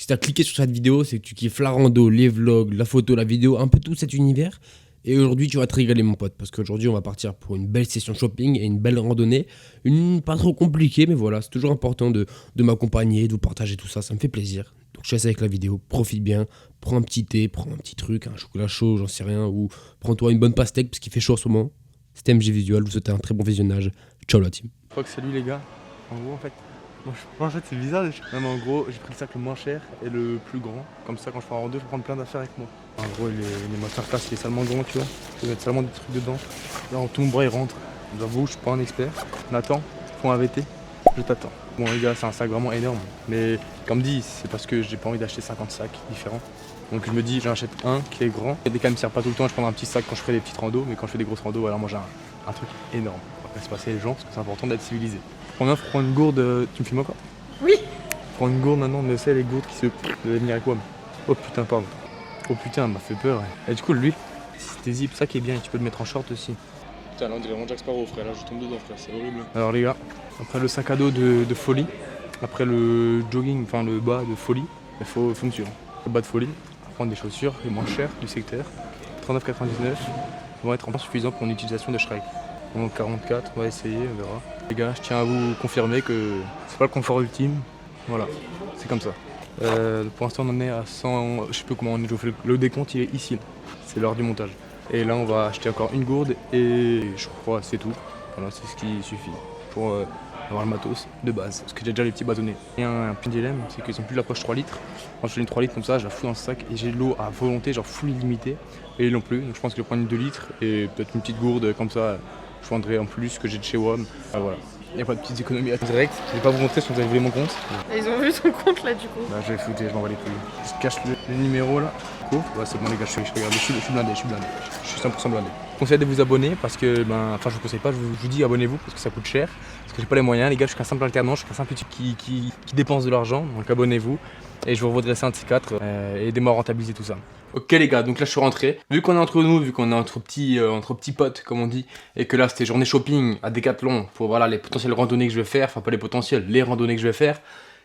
Si tu as cliqué sur cette vidéo, c'est que tu kiffes la rando, les vlogs, la photo, la vidéo, un peu tout cet univers. Et aujourd'hui, tu vas te régaler, mon pote, parce qu'aujourd'hui, on va partir pour une belle session shopping et une belle randonnée. Une pas trop compliquée, mais voilà, c'est toujours important de m'accompagner, de vous partager tout ça, ça me fait plaisir. Donc, je te laisse avec la vidéo, profite bien, prends un petit thé, prends un petit truc, un chocolat chaud, j'en sais rien, ou prends-toi une bonne pastèque, parce qu'il fait chaud en ce moment. C'était MG Visual, vous souhaitez un très bon visionnage. Ciao la team. Je crois que c'est lui les gars. En gros en fait, moi en fait c'est bizarre. Même en gros j'ai pris le sac le moins cher et le plus grand. Comme ça quand je pars en rando je vais prendre plein d'affaires avec moi. En gros il est masterclass, il est salement grand tu vois. Je vais mettre seulement des trucs dedans. Là tout mon bras il rentre. J'avoue je suis pas un expert. Nathan, faut un VT, je t'attends. Bon les gars c'est un sac vraiment énorme. Mais comme dit c'est parce que j'ai pas envie d'acheter 50 sacs différents. Donc je me dis j'en achète un qui est grand. Et dès qu'elle me sert pas tout le temps je prends un petit sac quand je ferai des petites randos. Mais quand je fais des grosses randos alors moi j'ai un truc énorme. Se passer les gens parce que c'est important d'être civilisé. Faut prendre une gourde, tu me filmes encore? Oui. Prends une gourde maintenant, mais c'est les gourdes qui se devaient venir avec moi. Oh putain pardon. Oh putain elle m'a fait peur. Et du coup l'huile, c'était zip, ça qui est bien, tu peux le mettre en short aussi. Putain là on dirait vraiment Jack Sparrow frère, là je tombe dedans frère, c'est horrible. Alors les gars, après le sac à dos de folie, après le jogging, enfin le bas de folie, il faut me suivre. Le bas de folie, prendre des chaussures les moins chères du secteur, 39,99 vont être en suffisant pour une utilisation de Shrek. Donc 44, on va essayer, on verra. Les gars, je tiens à vous confirmer que c'est pas le confort ultime. Voilà, c'est comme ça. Pour l'instant, on en est à 100. Je sais plus comment on est. Je fais le décompte, il est ici. C'est l'heure du montage. Et là, on va acheter encore une gourde et je crois que c'est tout. Voilà, c'est ce qui suffit pour avoir le matos de base. Parce que j'ai déjà les petits bâtonnets. Et un petit dilemme, c'est qu'ils ont plus l'approche 3 litres. Quand je fais une 3 litres comme ça, je la fous dans le sac et j'ai de l'eau à volonté, genre full illimité. Et ils l'ont plus. Donc je pense que je vais prendre une 2 litres et peut-être une petite gourde comme ça. Je prendrai en plus que j'ai de chez WOM. Voilà. Il n'y a pas de petites économies à direct. Je vais pas vous montrer si vous avez vu mon compte. Ils ont vu ton compte là du coup. Bah, je vais flouter, je m'en bats les couilles. Je cache le numéro là. Cool. Ouais, c'est bon les gars, je regarde. Je suis blindé, je suis blindé. Je suis 100% blindé. Je vous conseille de vous abonner parce que, enfin, je vous conseille pas, je vous dis abonnez-vous parce que ça coûte cher. Parce que j'ai pas les moyens, les gars, je suis qu'un simple alternant, je suis qu'un simple type qui dépense de l'argent. Donc abonnez-vous et je vais vous redresser un de ces quatre et aidez-moi à rentabiliser tout ça. Ok les gars, donc là je suis rentré. Vu qu'on est entre nous, vu qu'on est entre petits potes comme on dit, et que là c'était journée shopping à Decathlon pour voilà les potentielles randonnées que je vais faire, enfin pas les potentielles, les randonnées que je vais faire,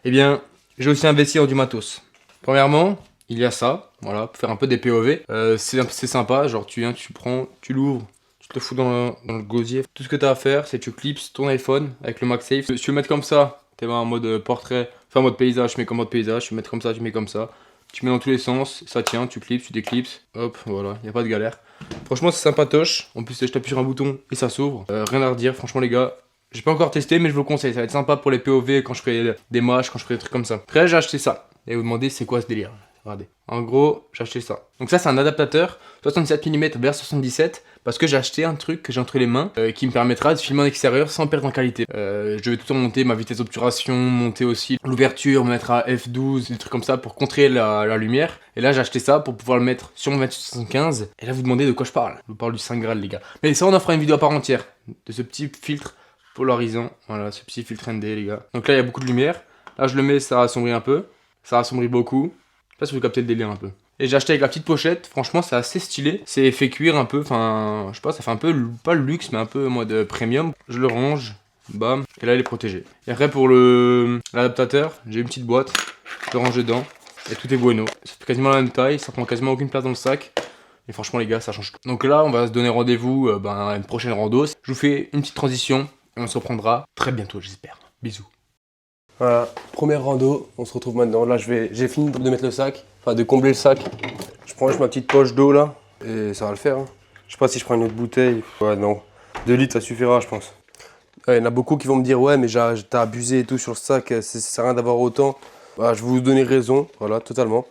eh bien j'ai aussi investi dans du matos. Premièrement, il y a ça, voilà, pour faire un peu des POV. C'est sympa, genre tu viens, tu prends, tu l'ouvres, tu te le fous dans le gosier. Tout ce que tu as à faire, c'est tu clips ton iPhone avec le MagSafe. Si tu veux mettre comme ça, tu es en mode portrait, enfin en mode paysage, tu mets comme mode paysage, tu veux mettre comme ça, tu mets comme ça. Tu mets dans tous les sens, ça tient, tu clips, tu déclipses, hop, voilà, y a pas de galère. Franchement, c'est sympatoche. En plus, je t'appuie sur un bouton et ça s'ouvre. Rien à redire, franchement, les gars. J'ai pas encore testé, mais je vous le conseille. Ça va être sympa pour les POV quand je ferai des matchs, quand je ferai des trucs comme ça. Après, j'ai acheté ça. Et vous demandez, c'est quoi ce délire? Regardez. En gros, j'ai acheté ça. Donc, ça, c'est un adaptateur 67 mm vers 77. Parce que j'ai acheté un truc que j'ai entre les mains qui me permettra de filmer en extérieur sans perdre en qualité. Je vais tout le temps monter ma vitesse d'obturation, monter aussi l'ouverture, mettre à F12, des trucs comme ça pour contrer la lumière. Et là j'ai acheté ça pour pouvoir le mettre sur mon 2875. Et là vous demandez de quoi je parle. Je vous parle du Saint Graal les gars. Mais ça on en fera une vidéo à part entière. De ce petit filtre polarisant. Voilà, ce petit filtre ND les gars. Donc là il y a beaucoup de lumière. Là je le mets, ça assombrit un peu. Ça assombrit beaucoup. Je sais pas si vous captez le délire un peu. Et j'ai acheté avec la petite pochette, franchement c'est assez stylé. C'est fait cuire un peu, enfin je sais pas, ça fait un peu, pas le luxe mais un peu mode premium. Je le range, bam, et là il est protégé. Et après pour l'adaptateur, j'ai une petite boîte, je le range dedans, et tout est bueno. Ça fait quasiment la même taille, ça prend quasiment aucune place dans le sac. Et franchement les gars, ça change tout. Donc là on va se donner rendez-vous à une prochaine rando. Je vous fais une petite transition, et on se reprendra très bientôt j'espère. Bisous. Voilà, première rando, on se retrouve maintenant. Là j'ai fini de mettre le sac. Enfin, de combler le sac. Je prends juste ma petite poche d'eau là. Et ça va le faire. Hein. Je sais pas si je prends une autre bouteille. Ouais, non. 2 litres, ça suffira, je pense. Il y en a beaucoup qui vont me dire, ouais, mais t'as abusé et tout sur le sac. Ça sert à rien d'avoir autant. Bah, je vais vous donner raison. Voilà, totalement.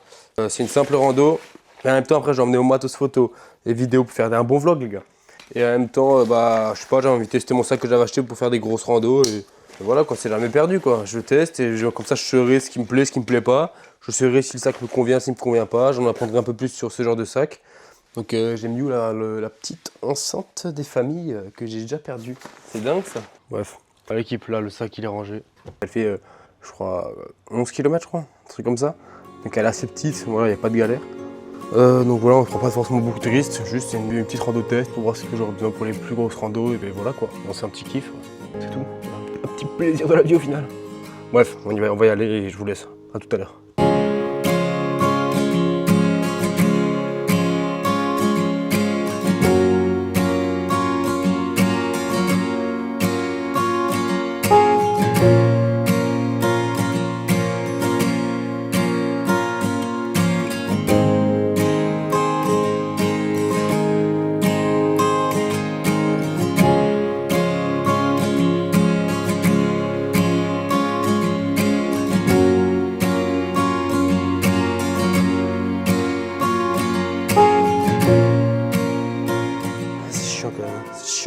C'est une simple rando. Et en même temps, après, j'ai emmené au matos photo et vidéo pour faire un bon vlog, les gars. Et en même temps, bah, je sais pas, j'ai envie de tester mon sac que j'avais acheté pour faire des grosses randos. Et voilà, quoi, c'est jamais perdu, quoi. Je teste et comme ça, je saurai ce qui me plaît, ce qui me plaît pas. Je saurai si le sac me convient, s'il me convient pas. J'en apprendrai un peu plus sur ce genre de sac. Donc j'ai mis où la petite enceinte des familles que j'ai déjà perdue. C'est dingue ça. Bref, à l'équipe là, le sac il est rangé. Elle fait, je crois, 11 km, je crois, un truc comme ça. Donc elle est assez petite, voilà, il n'y a pas de galère. Donc voilà, on ne prend pas forcément beaucoup de risques, juste une petite rando test pour voir ce que j'aurai besoin pour les plus grosses randos. Et ben voilà quoi, bon, c'est un petit kiff, c'est tout. Un petit plaisir de la vie au final. Bref, on va y aller et je vous laisse. À tout à l'heure.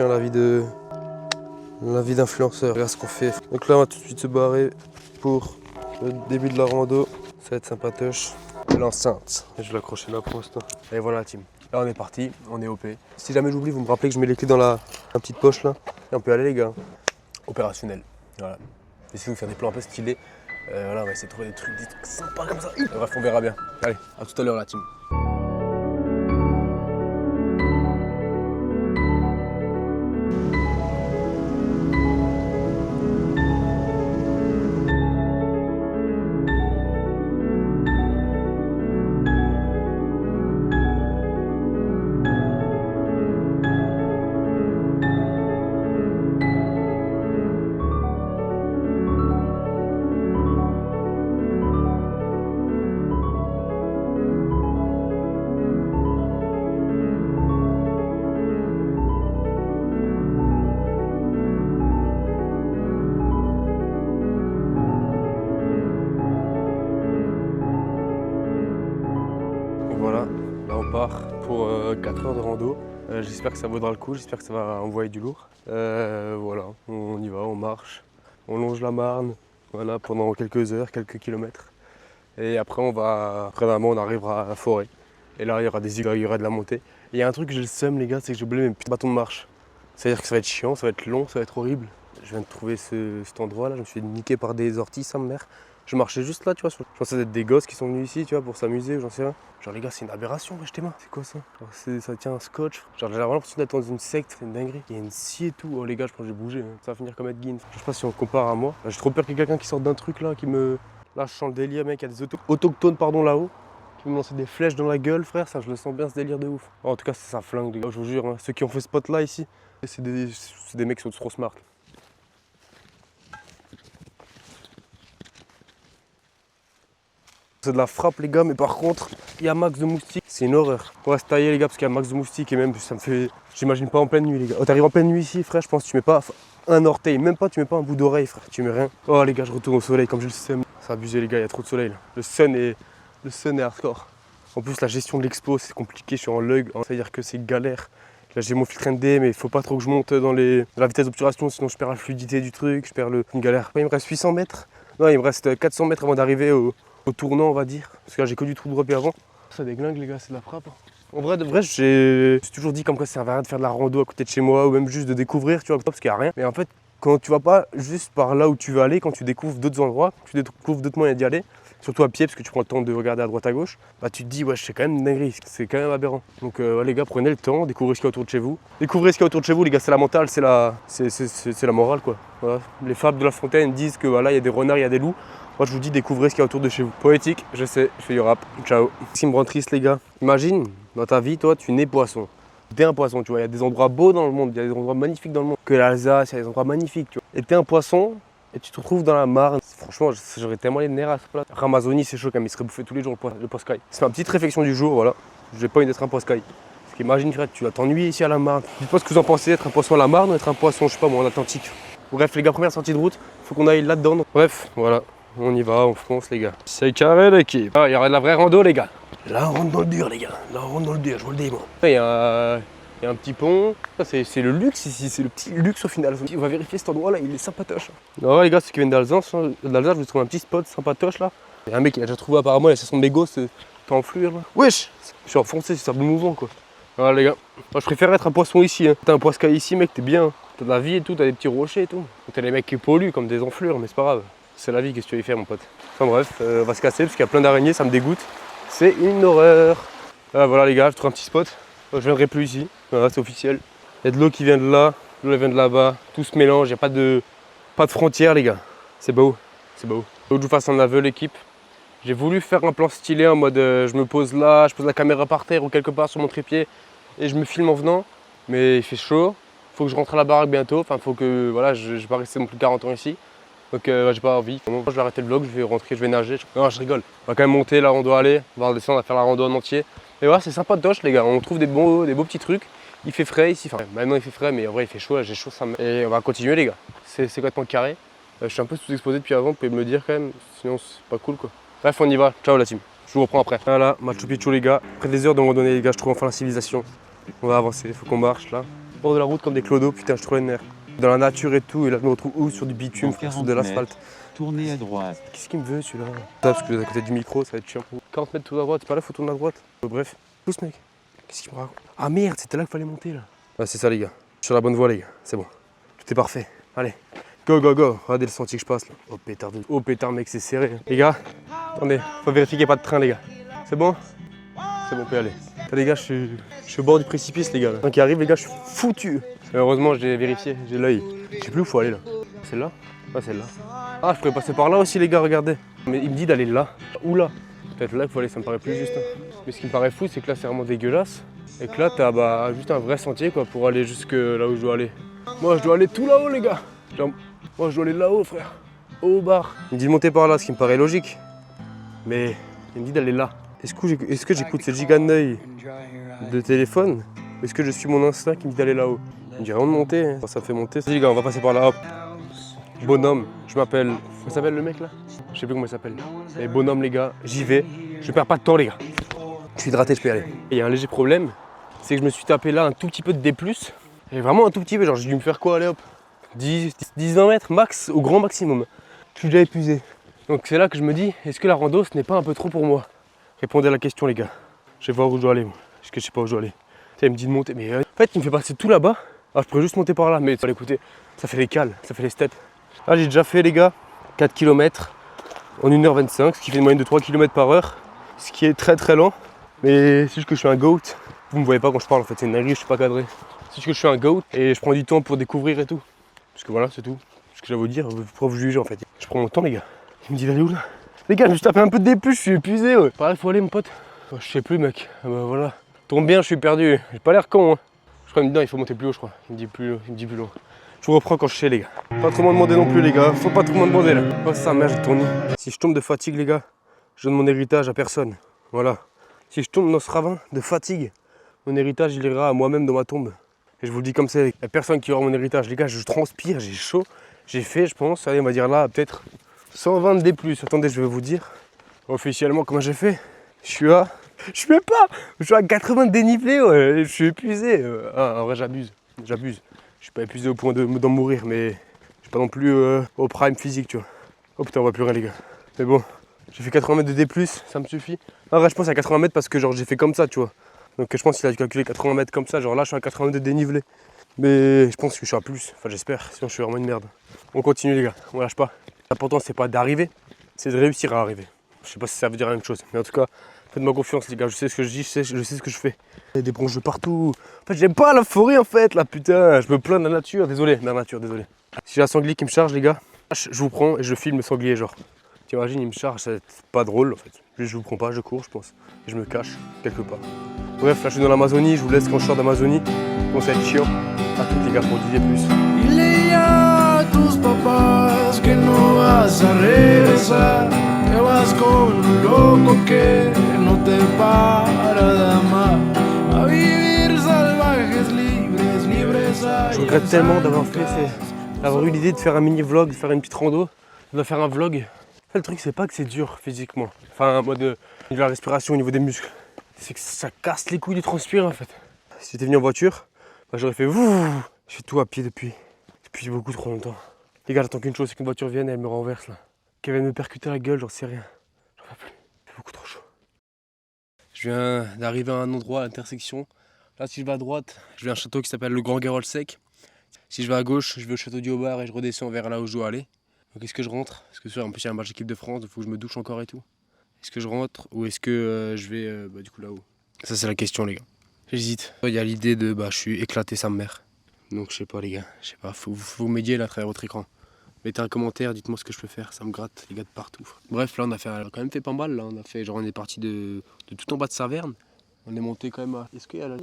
chien, la vie d'influenceur. Regarde ce qu'on fait. Donc là, on va tout de suite se barrer pour le début de la rando. Ça va être sympatoche. L'enceinte. Je vais l'accrocher là pour l'instant. Et voilà la team. Là on est parti, on est OP. Si jamais j'oublie, vous me rappelez que je mets les clés dans la petite poche là. Et on peut aller les gars. Opérationnel. Voilà. Essayez de faire des plans un peu stylés. Voilà, on va essayer de trouver des trucs sympas comme ça. Bref, on verra bien. Allez, à tout à l'heure la team. Voilà, là on part pour 4 heures de rando. J'espère que ça vaudra le coup, j'espère que ça va envoyer du lourd. Voilà, on y va, on marche, on longe la Marne, voilà, pendant quelques heures, quelques kilomètres. Et après on arrivera à la forêt. Et là il y aura des îlots, il y aura de la montée. Et il y a un truc que j'ai le seum les gars, c'est que j'ai oublié mes petits bâtons de marche. C'est-à-dire que ça va être chiant, ça va être long, ça va être horrible. Je viens de trouver cet endroit là, je me suis niqué par des orties, ça me mère. Je marchais juste là, tu vois, je pensais être des gosses qui sont venus ici, tu vois, pour s'amuser, j'en sais rien. Genre les gars, c'est une aberration, wesh tes mains. C'est quoi ça? Genre, ça tient un scotch. Genre j'ai vraiment l'impression d'être dans une secte, c'est une dinguerie. Il y a une scie et tout. Oh les gars, je pense que j'ai bougé, hein. Ça va finir comme Ed Gein. Je sais pas si on compare à moi. J'ai trop peur qu'il y ait quelqu'un qui sorte d'un truc là, qui me... Là je sens le délire, mec, il y a des autochtones là-haut. Qui me lancer des flèches dans la gueule, frère, ça je le sens bien ce délire de ouf. Oh, en tout cas, ça flingue, les gars, je vous jure, hein. Ceux qui ont fait ce spot là ici, c'est des mecs qui sont trop smart. C'est de la frappe les gars, mais par contre, il y a max de moustiques, c'est une horreur. On va se tailler les gars parce qu'il y a max de moustiques et même ça me fait... J'imagine pas en pleine nuit les gars. Oh, t'arrives en pleine nuit ici frère, je pense que tu mets pas un orteil, même pas tu mets pas un bout d'oreille frère, tu mets rien. Oh les gars, je retourne au soleil comme je le sais. C'est abusé les gars, il y a trop de soleil là. Le sun est hardcore. En plus la gestion de l'expo c'est compliqué, je suis en lug, c'est-à-dire que c'est galère. Là j'ai mon filtre ND mais il faut pas trop que je monte dans la vitesse d'obturation sinon je perds la fluidité du truc, je perds une galère. Il me reste 800 mètres, non il me reste 400 mètres avant d'arriver au tournant on va dire, parce que là j'ai que du trou droit avant. Ça déglingue les gars, c'est de la frappe. En vrai de vrai j'ai toujours dit comme quoi ça servait à rien de faire de la rando à côté de chez moi ou même juste de découvrir, tu vois, parce qu'il n'y a rien. Mais en fait quand tu vas pas juste par là où tu veux aller, quand tu découvres d'autres endroits, tu découvres d'autres moyens d'y aller, surtout à pied parce que tu prends le temps de regarder à droite à gauche, bah tu te dis ouais c'est quand même une dinguerie, c'est quand même aberrant. Donc ouais, les gars prenez le temps, découvrez ce qu'il y a autour de chez vous. Découvrez ce qu'il y a autour de chez vous les gars, c'est la mentale, c'est la morale quoi. Voilà. Les fables de La Fontaine disent que voilà il y a des renards, il y a des loups. Moi je vous dis découvrez ce qu'il y a autour de chez vous. Poétique, je sais, je fais du rap. Ciao. Ce qui me rend triste les gars, imagine dans ta vie toi tu nais poisson. T'es un poisson, tu vois, il y a des endroits beaux dans le monde, il y a des endroits magnifiques dans le monde. Que l'Alsace, il y a des endroits magnifiques, tu vois. Et t'es un poisson et tu te retrouves dans la Marne. Franchement, j'aurais tellement les nerfs à ce plat. Ramazonie, c'est chaud quand même, il serait bouffé tous les jours le poiscaille. C'est ma petite réflexion du jour, voilà. J'ai pas envie d'être un poiscaille. Parce qu'imagine frère, tu vas t'ennuyer ici à la Marne. Dites-moi ce que vous en pensez, être un poisson à la Marne ou être un poisson, je sais pas moi, en Atlantique. Bref les gars, première sortie de route, faut qu'on aille là-dedans. Bref, voilà, on y va, on fonce les gars. C'est carré l'équipe. Ah, il y aura de la vraie rando les gars. Là on rentre dans le dur les gars, là on rentre dans le dur, je vous le dis moi. Il y a un petit pont, c'est le luxe ici, c'est le petit luxe au final. On va vérifier cet endroit là, il est sympatoche. Alors ouais, les gars, ceux qui viennent d'Alsace, je vais trouver un petit spot sympatoche là. Il y a un mec qui a déjà trouvé apparemment la station de mégots, c'est en flûre là. Wesh, je suis enfoncé, c'est ça de mouvement quoi. Voilà les gars, moi je préfère être un poisson ici. Hein. T'as un poiscaille ici mec, t'es bien. T'as de la vie et tout, t'as des petits rochers et tout. T'as les mecs qui polluent comme des enflures, mais c'est pas grave. C'est la vie, qu'est-ce que tu vas y faire mon pote. Enfin bref, on va se casser parce qu'il y a plein d'araignées, ça me dégoûte. C'est une horreur. Voilà les gars, je trouve un petit spot. Je viendrai plus ici, voilà, c'est officiel. Il y a de l'eau qui vient de là, l'eau vient de là-bas, tout se mélange, il n'y a pas de frontières les gars. C'est beau, c'est beau. Faut que je vous fasse un aveu l'équipe. J'ai voulu faire un plan stylé en mode je me pose là, je pose la caméra par terre ou quelque part sur mon trépied et je me filme en venant. Mais il fait chaud, faut que je rentre à la baraque bientôt, enfin faut que, voilà, je vais pas rester non plus 40 ans ici. Donc j'ai pas envie. Moi, je vais arrêter le vlog, je vais rentrer, je vais nager. Non, je rigole. On va quand même monter là où on doit aller. On va redescendre, on va faire la rando en entier. Et voilà, c'est sympa de doche les gars. On trouve des beaux petits trucs. Il fait frais ici. Enfin, maintenant il fait frais, mais en vrai il fait chaud. Là, j'ai chaud, ça me... Et on va continuer les gars. C'est complètement carré. Je suis un peu sous-exposé depuis avant, vous pouvez me le dire quand même. Sinon c'est pas cool quoi. Bref, on y va. Ciao la team. Je vous reprends après. Voilà, Machu Picchu les gars. Après des heures de randonnée les gars, je trouve enfin la civilisation. On va avancer, il faut qu'on marche là. bord de la route comme des clodos, putain, je trouve les nerfs. Dans la nature et tout, et là je me retrouve où sur du bitume, frère, sur de l'asphalte. Tournez à droite. Qu'est-ce qu'il me veut celui-là? Parce que vous êtes à côté du micro, ça va être chiant pour vous. 40 mètres tout à droite, c'est pas là, faut tourner à droite. Bref, tous mec. Qu'est-ce qu'il me raconte? Ah merde, c'était là qu'il fallait monter là. Ouais, c'est ça les gars. Je suis sur la bonne voie les gars, c'est bon. Tout est parfait. Allez, go go go. Regardez le sentier que je passe là. Oh pétard mec, c'est serré. Les gars, attendez, faut vérifier qu'il n'y a pas de train les gars. C'est bon? C'est bon, on peut y aller. Là, les gars, je suis au bord du précipice les gars. Quand il arrive les gars, je suis foutu. Mais heureusement, j'ai vérifié, j'ai l'œil. Je sais plus où faut aller là. Celle-là? Ouais, celle-là. Ah, je pourrais passer par là aussi les gars, regardez. Mais il me dit d'aller là. Ou là. Peut-être là qu'il faut aller, ça me paraît plus juste. Mais ce qui me paraît fou, c'est que là, c'est vraiment dégueulasse. Et que là, t'as juste un vrai sentier quoi pour aller jusque là où je dois aller. Moi, je dois aller tout là-haut les gars. Genre, moi, je dois aller là-haut frère. Au bar. Il me dit de monter par là, ce qui me paraît logique. Mais il me dit d'aller là. Est-ce que j'écoute ce giga d'œil de téléphone? Est-ce que je suis mon instinct qui me dit d'aller là-haut? Il me dit rien de monter, hein. Ça me fait monter. Vas-y les gars, on va passer par là, hop. Bonhomme, je m'appelle... Comment s'appelle le mec là? Je sais plus comment il s'appelle. Mais bonhomme les gars, j'y vais. Je perds pas de temps les gars. Je suis hydraté, je peux y aller. Et il y a un léger problème, c'est que je me suis tapé là un tout petit peu de D+. Et vraiment un tout petit peu, genre j'ai dû me faire quoi, allez hop. 10-20 mètres max, au grand maximum. Je suis déjà épuisé. Donc c'est là que je me dis, est-ce que la rando ce n'est pas un peu trop pour moi? Répondez à la question les gars. Je vais voir où je dois aller moi. Parce que je sais pas où je dois aller. Il me dit de monter, mais en fait il me fait passer tout là-bas. Alors je pourrais juste monter par là, mais écoutez, ça fait les cales, ça fait les steps. Là j'ai déjà fait les gars 4 km en 1h25, ce qui fait une moyenne de 3 km par heure. Ce qui est très très lent. Mais c'est juste que je suis un goat. Vous me voyez pas quand je parle en fait, c'est une dinguerie, je suis pas cadré. C'est juste que je suis un goat et je prends du temps pour découvrir et tout. Parce que voilà, c'est tout. Ce que j'ai à vous dire, pour vous juger en fait. Je prends mon temps les gars. Il me dit d'aller où là? Les gars, je me suis tapé un peu de dépluche, je suis épuisé ouais. Par là, il faut aller mon pote. Oh, je sais plus mec, ah bah voilà. Tombe bien, je suis perdu. J'ai pas l'air con hein. Je crois qu'il me dit non, il faut monter plus haut je crois. Il me dit plus loin. Je vous reprends quand je sais les gars. Pas trop m'en demander non plus les gars, faut pas trop m'en demander là. Oh ça merde, je tourne. Si je tombe de fatigue les gars, je donne mon héritage à personne. Voilà. Si je tombe dans ce ravin de fatigue, mon héritage il ira à moi-même dans ma tombe. Et je vous le dis comme ça, il n'y a personne qui aura mon héritage. Les gars, je transpire, j'ai chaud. J'ai fait, je pense, allez on va dire là, peut-être 120 D+. Attendez, je vais vous dire officiellement comment j'ai fait. Je suis à 80 de dénivelé, ouais. Je suis épuisé. En vrai j'abuse. Je suis pas épuisé au point d'en mourir, mais je suis pas non plus au prime physique, tu vois. Oh putain, on voit plus rien les gars. Mais bon, j'ai fait 80 mètres de D+, ça me suffit. En vrai, je pense à 80 mètres parce que genre j'ai fait comme ça, tu vois. Donc je pense qu'il a dû calculer 80 mètres comme ça, genre là je suis à 80 mètres de dénivelé. Mais je pense que je suis à plus, enfin j'espère, sinon je suis vraiment une merde. On continue les gars, on lâche pas. L'important c'est pas d'arriver, c'est de réussir à arriver. Je sais pas si ça veut dire la même chose, mais en tout cas, faites-moi confiance les gars, je sais ce que je dis, je sais ce que je fais. Il y a des branches de partout. En fait j'aime pas la forêt en fait, là putain, je me plains de la nature, désolé, de la nature, désolé. Si j'ai un sanglier qui me charge les gars, je vous prends et je filme le sanglier genre. T'imagines, il me charge, c'est pas drôle en fait. Je vous prends pas, je cours je pense. Et je me cache quelque part. Bref, là je suis dans l'Amazonie, je vous laisse quand je sors d'Amazonie. Bon ça va être chiant. A tous les gars pour Didier plus. Dile ya a tus papás que no vas a regresar, que vas con un loco que no te para de amar, a vivir salvajes, libres a. Je regrette tellement d'avoir eu l'idée de faire un mini vlog, de faire une petite rando, de faire un vlog. Le truc c'est pas que c'est dur physiquement, enfin en mode au niveau de la respiration, au niveau des muscles, c'est que ça casse les couilles de transpirer en fait. Si j'étais venu en voiture, bah, j'aurais fait ouh. Je fais tout à pied depuis beaucoup trop longtemps. Les gars, j'attends qu'une chose, c'est qu'une voiture vienne et elle me renverse là. Qu'elle vienne me percuter la gueule, j'en sais rien. J'en peux plus, c'est beaucoup trop chaud. Je viens d'arriver à un endroit à l'intersection. Là si je vais à droite, je vais à un château qui s'appelle le Grand Garol Sec. Si je vais à gauche, je vais au château du Haut-Bar et je redescends vers là où je dois aller. Donc est-ce que je rentre? Parce que en plus il y a un match d'équipe de France, donc il faut que je me douche encore et tout. Est-ce que je rentre ou est-ce que je vais du coup là-haut? Ça c'est la question les gars. J'hésite. Il y a l'idée de je suis éclaté sa mère. Donc je sais pas les gars, je sais pas, faut m'aider là à travers votre écran. Mettez un commentaire, dites-moi ce que je peux faire, ça me gratte les gars de partout. Bref là on a quand même fait pas mal là, on est parti de tout en bas de Saverne. On est monté quand même à... Est-ce qu'il y a là?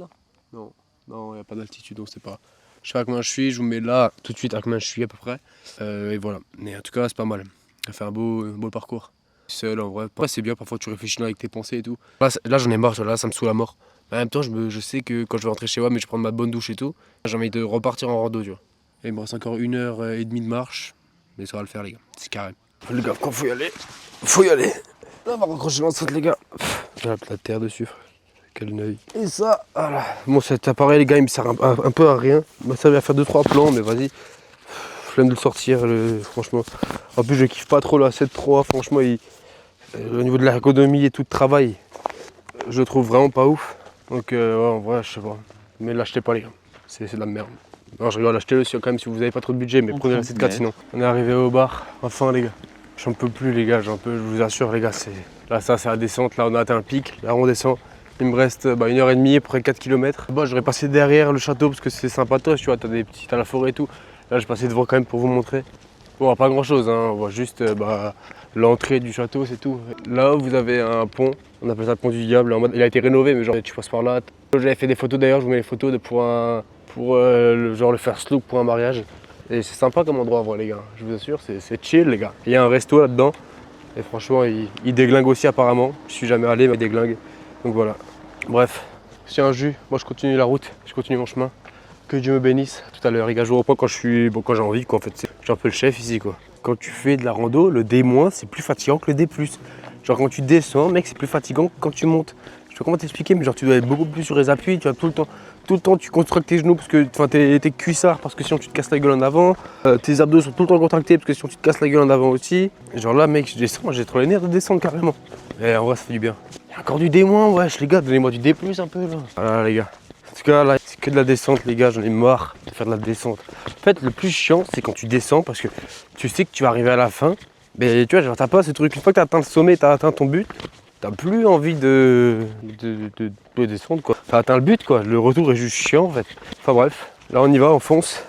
Non, il n'y a pas d'altitude donc c'est pas... Je sais pas à combien je suis, je vous mets là tout de suite à combien je suis à peu près. Et voilà, mais en tout cas c'est pas mal. On a fait un beau parcours. Seul en vrai, c'est bien, parfois tu réfléchis là avec tes pensées et tout. Là j'en ai marre, là ça me saoule à mort. En même temps je sais que quand je vais rentrer chez moi, mais je vais prendre ma bonne douche et tout, j'ai envie de repartir en rando tu vois. Et il me reste encore 1h30 de marche, mais ça va le faire les gars, c'est carré. Les gars, quand faut y aller, Là on va raccrocher l'enceinte les gars. J'ai la terre dessus frère. Quel œil. Et ça, voilà. Bon, cet appareil, les gars, il me sert un peu à rien. Il m'a servi à faire 2-3 plans, mais vas-y. Flemme de le sortir, franchement. En plus, je kiffe pas trop la 7.3. Franchement, au niveau de l'ergonomie et tout le travail, je le trouve vraiment pas ouf. Donc, ouais, en vrai, je sais pas. Mais l'achetez pas, les gars. C'est de la merde. Non, je rigole, achetez-le quand même si vous avez pas trop de budget, mais prenez la 7.4 sinon. On est arrivé au bar, enfin, les gars. J'en peux plus, les gars, je vous assure, les gars. Là, ça, c'est la descente. Là, on a atteint un pic. Là, on descend. Il me reste 1h30, à peu près 4 km. Bon, j'aurais passé derrière le château parce que c'est sympatoche, tu vois, t'as la forêt et tout. Là, je passais devant quand même pour vous montrer. Bon, on voit pas grand chose, hein. On voit juste l'entrée du château, c'est tout. Là, vous avez un pont, on appelle ça le pont du diable. Il a été rénové, mais genre, tu passes par là. J'avais fait des photos d'ailleurs, je vous mets les photos pour le first look pour un mariage. Et c'est sympa comme endroit, les gars. Je vous assure, c'est chill, les gars. Il y a un resto là-dedans. Et franchement, il déglingue aussi apparemment. Je suis jamais allé, mais il déglingue. Donc voilà. Bref, c'est un jus. Moi, je continue la route, je continue mon chemin. Que Dieu me bénisse. Tout à l'heure, les gars, je vous reprends quand j'ai envie, quoi. En fait, je suis un peu le chef ici, quoi. Quand tu fais de la rando, le D-, c'est plus fatigant que le D+. Genre, quand tu descends, mec, c'est plus fatigant que quand tu montes. Je sais pas comment t'expliquer, mais genre, tu dois être beaucoup plus sur les appuis. Tu vois, tout le temps, tu contractes tes genoux parce que t'es cuissard, parce que sinon tu te casses la gueule en avant. Tes abdos sont tout le temps contractés parce que sinon tu te casses la gueule en avant aussi. Et genre là, mec, je descends, j'ai trop les nerfs de descendre carrément. Et en vrai, ça fait du bien. Il y a encore du D-, wesh, les gars, donnez-moi du D+, un peu là. Voilà, les gars. En tout cas, là, c'est que de la descente, les gars, j'en ai marre de faire de la descente. En fait, le plus chiant, c'est quand tu descends parce que tu sais que tu vas arriver à la fin. Mais tu vois, genre, t'as pas ce truc, une fois que t'as atteint le sommet, t'as atteint ton but, t'as plus envie de descendre, quoi. T'as atteint le but, quoi. Le retour est juste chiant, en fait. Enfin bref, là, on y va, on fonce.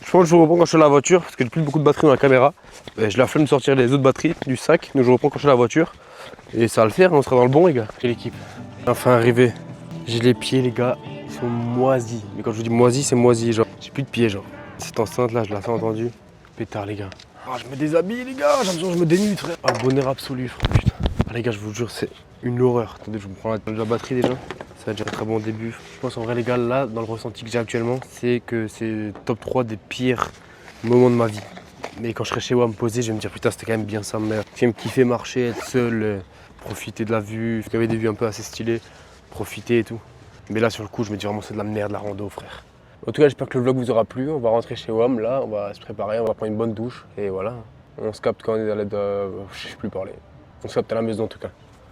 Je pense que je vous reprends quand je suis dans la voiture parce que j'ai plus beaucoup de batterie dans la caméra. Et je la flemme de sortir les autres batteries du sac, donc je vous reprends quand je suis dans la voiture. Et ça va le faire, on sera dans le bon, les gars. Et l'équipe. Enfin arrivé. J'ai les pieds, les gars. Ils sont moisis. Mais quand je vous dis moisis, c'est moisi, genre. J'ai plus de pieds, genre. Cette enceinte là, je la sens entendue. Pétard, les gars. Ah, je me déshabille, les gars. J'ai l'impression que je me dénude, frère. Ah, bonheur absolu, frère. Putain. Ah, les gars, je vous jure, c'est une horreur. Attendez, je vous prends la batterie déjà. Ça va déjà un très bon début. Je pense en vrai, les gars, là, dans le ressenti que j'ai actuellement, c'est que c'est top 3 des pires moments de ma vie. Mais quand je serai chez moi à me poser, je vais me dire putain, c'était quand même bien ça, merde. Je vais me kiffer marcher, être seul, profiter de la vue. Il y avait des vues un peu assez stylées, profiter et tout. Mais là, sur le coup, je me dis vraiment c'est de la merde la rando, frère. En tout cas, j'espère que le vlog vous aura plu. On va rentrer chez WAM, là, on va se préparer, on va prendre une bonne douche. Et voilà, on se capte quand on est à l'aide de... Je sais plus parler. On se capte à la maison en tout cas.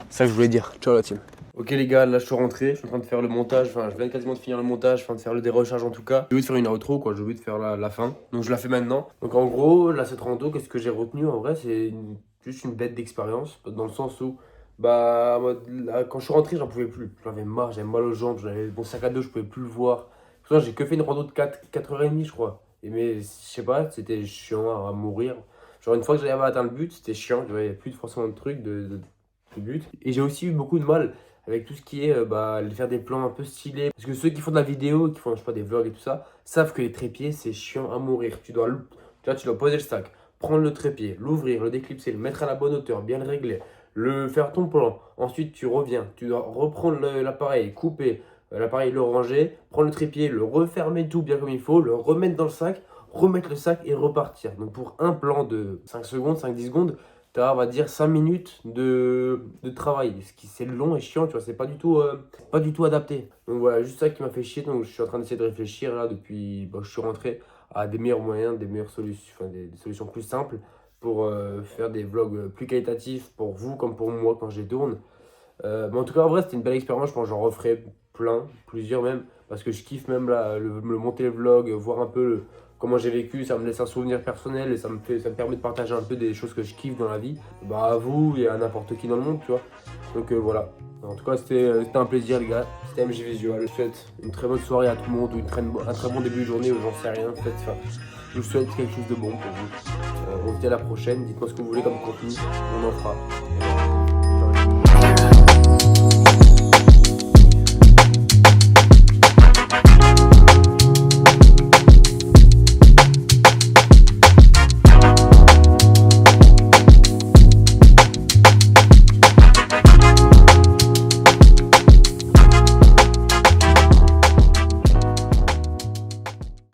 C'est ça que je voulais dire. Ciao la team. Ok les gars, là je suis rentré, je suis en train de faire le montage, enfin je viens quasiment de finir le montage, enfin de faire le dérochage en tout cas. J'ai oublié de faire une outro quoi, j'ai oublié de faire la fin, donc je la fais maintenant. Donc en gros, là cette rando, qu'est-ce que j'ai retenu en vrai, c'est juste une bête d'expérience, dans le sens où, bah là, quand je suis rentré j'en pouvais plus, j'en avais marre, j'avais mal aux jambes, j'avais mon sac à dos, je pouvais plus le voir. Pourtant j'ai que fait une rando de 4h30 je crois, mais je sais pas, c'était chiant à mourir. Genre une fois que j'avais atteint le but, c'était chiant, j'avais plus forcément de trucs de but. Et j'ai aussi eu beaucoup de mal avec tout ce qui est faire des plans un peu stylés. Parce que ceux qui font de la vidéo, qui font je sais pas, des vlogs et tout ça, savent que les trépieds c'est chiant à mourir. Tu dois poser le sac, prendre le trépied, l'ouvrir, le déclipser, le mettre à la bonne hauteur, bien le régler, faire ton plan. Ensuite tu reviens, tu dois reprendre l'appareil, couper l'appareil, le ranger, prendre le trépied, le refermer tout bien comme il faut, le remettre dans le sac, remettre le sac et repartir. Donc pour un plan de 5 secondes, 5-10 secondes, tu as, on va dire, 5 minutes de travail. Ce qui c'est long et chiant, tu vois, c'est pas du tout adapté. Donc voilà, juste ça qui m'a fait chier. Donc je suis en train d'essayer de réfléchir là depuis que je suis rentré à des meilleurs moyens, des meilleures solutions, enfin des solutions plus simples pour faire des vlogs plus qualitatifs pour vous comme pour moi quand je les tourne. Mais en tout cas, en vrai, c'était une belle expérience. Je pense que j'en referai plusieurs même, parce que je kiffe même là, le monter le vlog, voir un peu comment j'ai vécu, ça me laisse un souvenir personnel et ça me permet de partager un peu des choses que je kiffe dans la vie, bah à vous et à n'importe qui dans le monde, tu vois. Donc voilà. En tout cas, c'était un plaisir les gars. C'était MJ Visual. Je vous souhaite une très bonne soirée à tout le monde ou un très bon début de journée ou j'en sais rien. Peut-être, enfin, je vous souhaite quelque chose de bon pour vous. On se dit à la prochaine. Dites-moi ce que vous voulez comme contenu, on en fera.